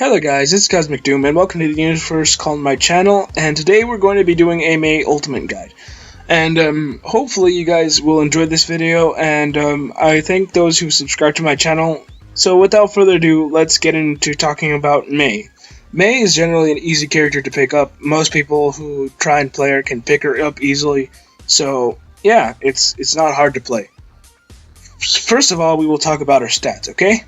Hello guys, it's Cosmic Doom and welcome to the universe called my channel, and today we're going to be doing a Mei Ultimate Guide. And hopefully you guys will enjoy this video, and I thank those who subscribe to my channel. So without further ado, let's get into talking about Mei. Mei is generally an easy character to pick up. Most people who try and play her can pick her up easily, so yeah, it's not hard to play. First of all, we will talk about her stats, okay?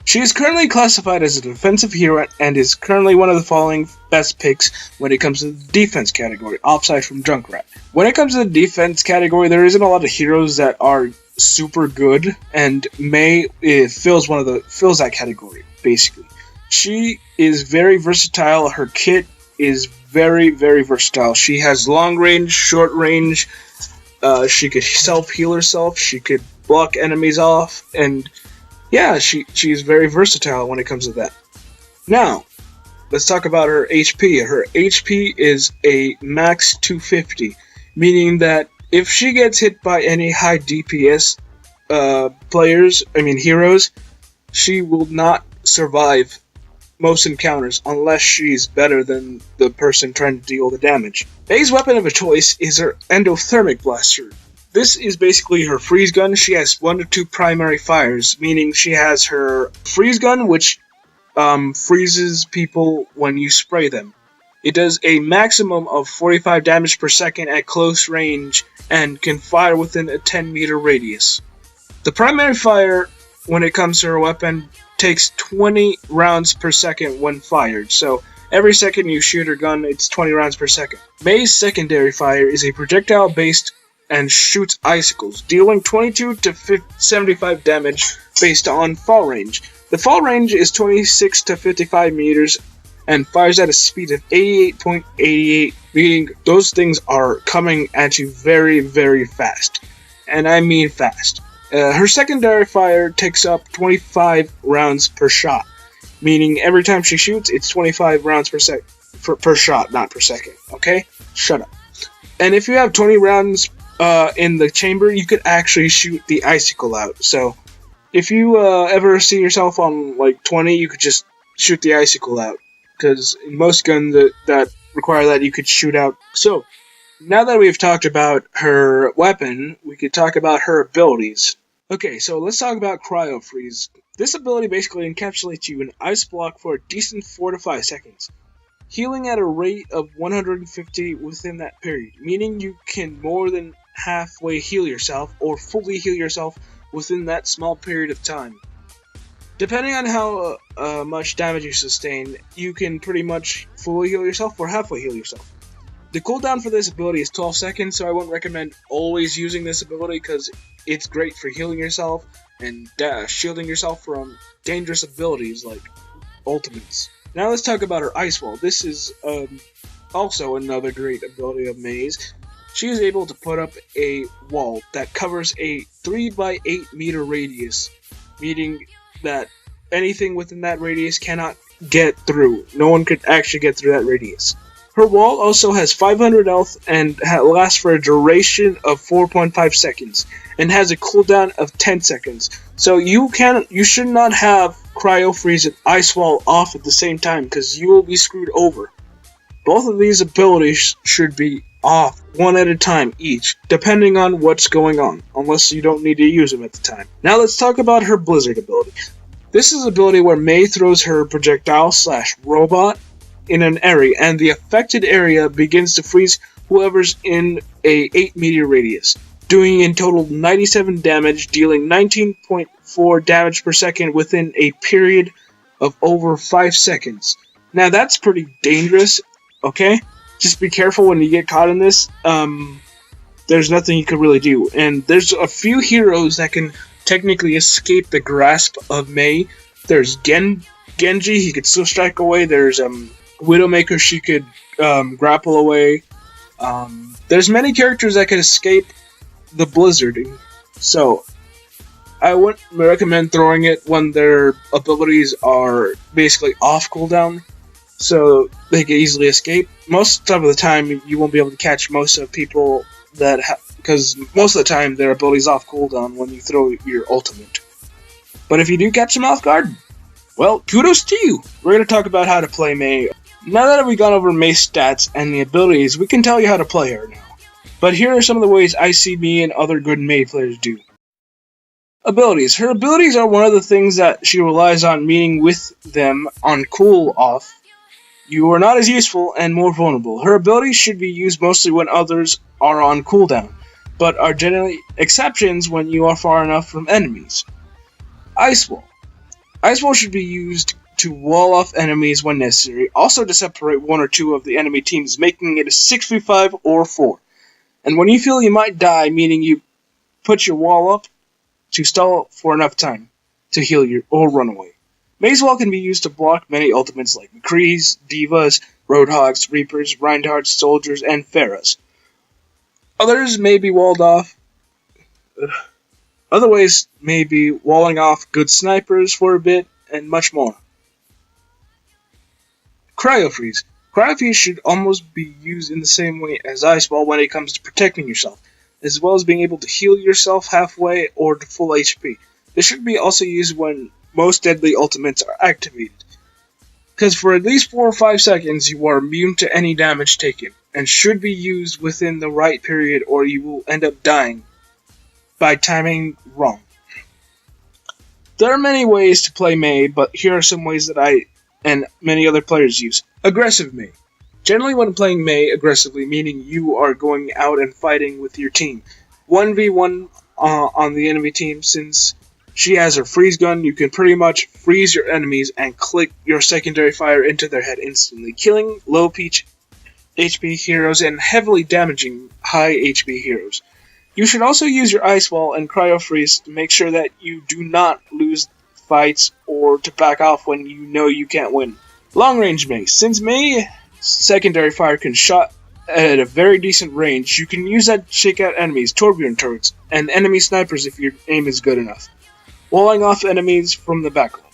She is currently classified as a defensive hero and is currently one of the following best picks when it comes to the defense category, offside from Junkrat. When it comes to the defense category, there isn't a lot of heroes that are super good, and Mei fills that category, basically. She is very versatile. Her kit is very, very versatile. She has long range, short range, she could self-heal herself, she could block enemies off, and yeah, she's very versatile when it comes to that. Now, let's talk about her HP. Her HP is a max 250, meaning that if she gets hit by any high DPS heroes, she will not survive most encounters unless she's better than the person trying to deal the damage. Mei's weapon of choice is her Endotherinic blaster. This is basically her freeze gun. She has 1 to 2 primary fires, meaning she has her freeze gun, which freezes people when you spray them. It does a maximum of 45 damage per second at close range and can fire within a 10-meter radius. The primary fire, when it comes to her weapon, takes 20 rounds per second when fired, so every second you shoot her gun, it's 20 rounds per second. Mei's secondary fire is a projectile-based and shoots icicles, dealing 22 to 75 damage based on fall range. The fall range is 26 to 55 meters and fires at a speed of 88.88, meaning those things are coming at you very, very fast. And I mean fast. Her secondary fire takes up 25 rounds per shot, meaning every time she shoots, it's 25 rounds per shot, not per second. Okay? Shut up. And if you have 20 rounds in the chamber, you could actually shoot the icicle out. So if you ever see yourself on like 20, you could just shoot the icicle out, because in most guns that require that, you could shoot out. So now that we've talked about her weapon, we could talk about her abilities. Okay, so let's talk about Cryofreeze. This ability basically encapsulates you in ice block for a decent 4 to 5 seconds, healing at a rate of 150 within that period, meaning you can more than halfway heal yourself or fully heal yourself within that small period of time. Depending on how much damage you sustain, you can pretty much fully heal yourself or halfway heal yourself. The cooldown for this ability is 12 seconds, so I won't recommend always using this ability because it's great for healing yourself and shielding yourself from dangerous abilities like ultimates. Now let's talk about her Ice Wall. This is also another great ability of Mei's. She is able to put up a wall that covers a 3 by 8 meter radius, meaning that anything within that radius cannot get through. No one could actually get through that radius. Her wall also has 500 health and lasts for a duration of 4.5 seconds and has a cooldown of 10 seconds. So you should not have Cryofreeze and Ice Wall off at the same time, because you will be screwed over. Both of these abilities should be off one at a time each, depending on what's going on, unless you don't need to use them at the time. Now let's talk about her Blizzard ability. This is an ability where Mei throws her projectile/robot in an area, and the affected area begins to freeze whoever's in a 8 meter radius, doing in total 97 damage, dealing 19.4 damage per second within a period of over 5 seconds. Now that's pretty dangerous, okay? Just be careful when you get caught in this. There's nothing you can really do. And there's a few heroes that can technically escape the grasp of Mei. There's Genji, he could still strike away. There's Widowmaker, she could grapple away. There's many characters that could escape the blizzarding. So I wouldn't recommend throwing it when their abilities are basically off cooldown, so they can easily escape. Most of the time, you won't be able to catch most of people that because most of the time their abilities off cooldown when you throw your ultimate. But if you do catch them off guard, well, kudos to you. We're going to talk about how to play Mei. Now that we've gone over Mei's stats and the abilities, we can tell you how to play her now. But here are some of the ways I see me and other good Mei players do. Abilities. Her abilities are one of the things that she relies on, meaning with them on cool off, you are not as useful and more vulnerable. Her abilities should be used mostly when others are on cooldown, but are generally exceptions when you are far enough from enemies. Ice Wall. Ice Wall should be used to wall off enemies when necessary, also to separate one or two of the enemy teams, making it a 6v5 or 4. And when you feel you might die, meaning you put your wall up to stall for enough time to heal your or run away. Mei's Wall can be used to block many ultimates like McCree's, Divas, Roadhogs, Reapers, Reinhardt's, Soldiers, and Pharah's. Others may be walled off. Other ways may be walling off good snipers for a bit, and much more. Cryofreeze. Cryofreeze should almost be used in the same way as Ice Wall when it comes to protecting yourself, as well as being able to heal yourself halfway or to full HP. This should be also used when most deadly ultimates are activated, because for at least 4 or 5 seconds you are immune to any damage taken, and should be used within the right period or you will end up dying by timing wrong. There are many ways to play Mei, but here are some ways that I and many other players use. Aggressive Mei. Generally when playing Mei aggressively, meaning you are going out and fighting with your team. 1v1 on the enemy team, since she has her freeze gun, you can pretty much freeze your enemies and click your secondary fire into their head instantly, killing low HP heroes and heavily damaging high HP heroes. You should also use your Ice Wall and Cryofreeze to make sure that you do not lose fights or to back off when you know you can't win. Long Range Mei. Since Mei secondary fire can shot at a very decent range, you can use that to shake out enemies, tourbillon turrets, and enemy snipers if your aim is good enough, walling off enemies from the background.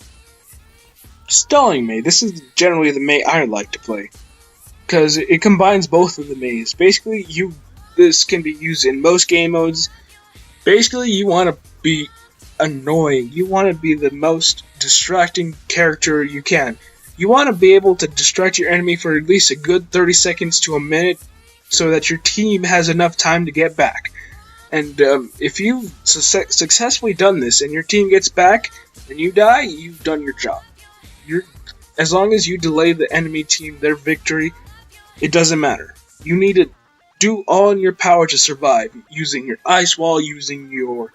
Stalling Mei. This is generally the Mei I like to play, because it combines both of the Meis. Basically, this can be used in most game modes. Basically, you want to be annoying. You want to be the most distracting character you can. You want to be able to distract your enemy for at least a good 30 seconds to a minute so that your team has enough time to get back. And if you've successfully done this and your team gets back and you die, you've done your job. As long as you delay the enemy team their victory, it doesn't matter. You need to do all in your power to survive, using your Ice Wall, using your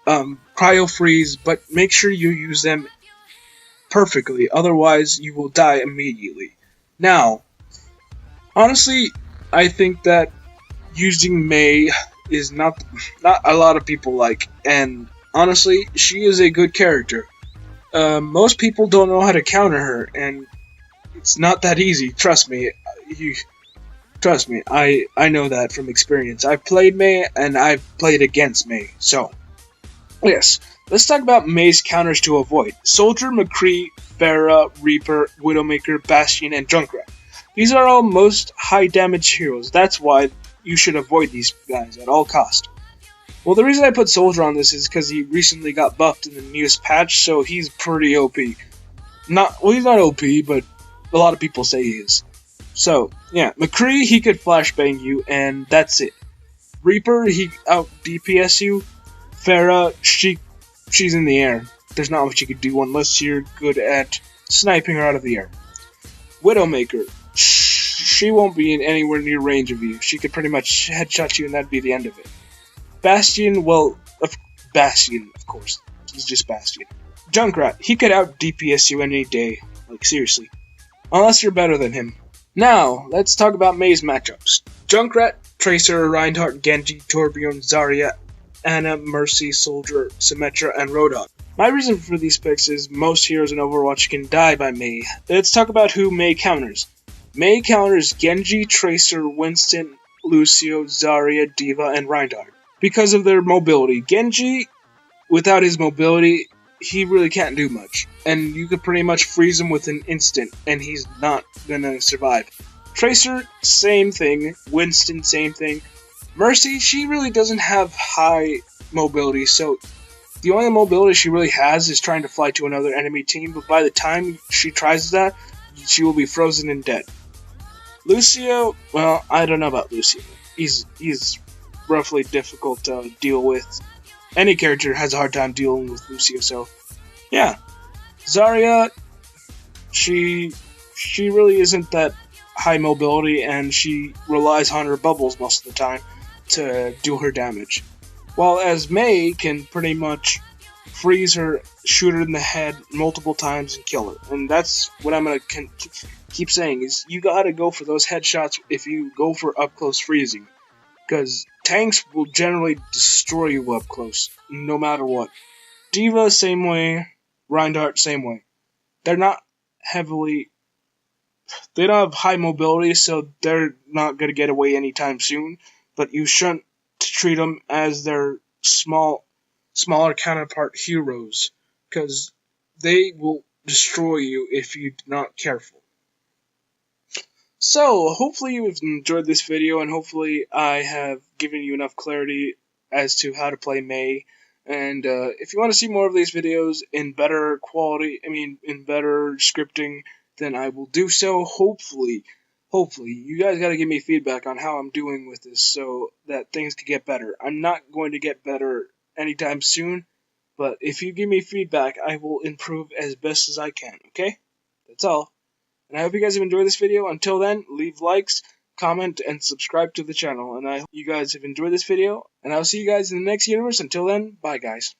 Cryofreeze, but make sure you use them perfectly, otherwise you will die immediately. Now, honestly, I think that using Mei is not a lot of people like, and honestly, she is a good character. Most people don't know how to counter her, and it's not that easy, trust me. Trust me, I know that from experience. I've played Mei, and I've played against Mei, so yes. Let's talk about Mei's counters to avoid. Soldier, McCree, Pharah, Reaper, Widowmaker, Bastion, and Junkrat. These are all most high damage heroes. That's why you should avoid these guys at all cost. Well, the reason I put Soldier on this is because he recently got buffed in the newest patch, so he's pretty OP. He's not OP, but a lot of people say he is. So, yeah, McCree, he could flashbang you, and that's it. Reaper, he out DPS you. Pharah, she's in the air. There's not much you could do unless you're good at sniping her out of the air. Widowmaker, she won't be in anywhere near range of you. She could pretty much headshot you and that'd be the end of it. Bastion, well, Bastion, of course. He's just Bastion. Junkrat, he could out DPS you any day. Like, seriously. Unless you're better than him. Now, let's talk about Mei's matchups. Junkrat, Tracer, Reinhardt, Genji, Torbjorn, Zarya, Ana, Mercy, Soldier, Symmetra, and Roadhog. My reason for these picks is most heroes in Overwatch can die by Mei. Let's talk about who Mei counters. Mei counters Genji, Tracer, Winston, Lucio, Zarya, Diva, and Reinhardt. Because of their mobility. Genji, without his mobility, he really can't do much. And you could pretty much freeze him with an instant, and he's not gonna survive. Tracer, same thing. Winston, same thing. Mercy, she really doesn't have high mobility, so The only mobility she really has is trying to fly to another enemy team, but by the time she tries that, she will be frozen and dead. Lucio, well, I don't know about Lucio. He's roughly difficult to deal with. Any character has a hard time dealing with Lucio, so yeah. Zarya, she really isn't that high mobility, and she relies on her bubbles most of the time to do her damage. While as Mei can pretty much freeze her, shoot her in the head multiple times, and kill her. And that's what I'm gonna keep saying is you gotta go for those headshots if you go for up close freezing, because tanks will generally destroy you up close, no matter what. Diva same way, Reinhardt same way. They're not heavily they don't have high mobility, so they're not going to get away anytime soon. But you shouldn't treat them as their smaller counterpart heroes, because they will destroy you if you're not careful. So, hopefully you've enjoyed this video, and hopefully I have given you enough clarity as to how to play Mei. And if you want to see more of these videos in better quality, in better scripting, then I will do so. Hopefully, you guys got to give me feedback on how I'm doing with this so that things can get better. I'm not going to get better anytime soon, but if you give me feedback, I will improve as best as I can, okay? That's all. And I hope you guys have enjoyed this video. Until then, leave likes, comment, and subscribe to the channel. And I hope you guys have enjoyed this video. And I'll see you guys in the next universe. Until then, bye guys.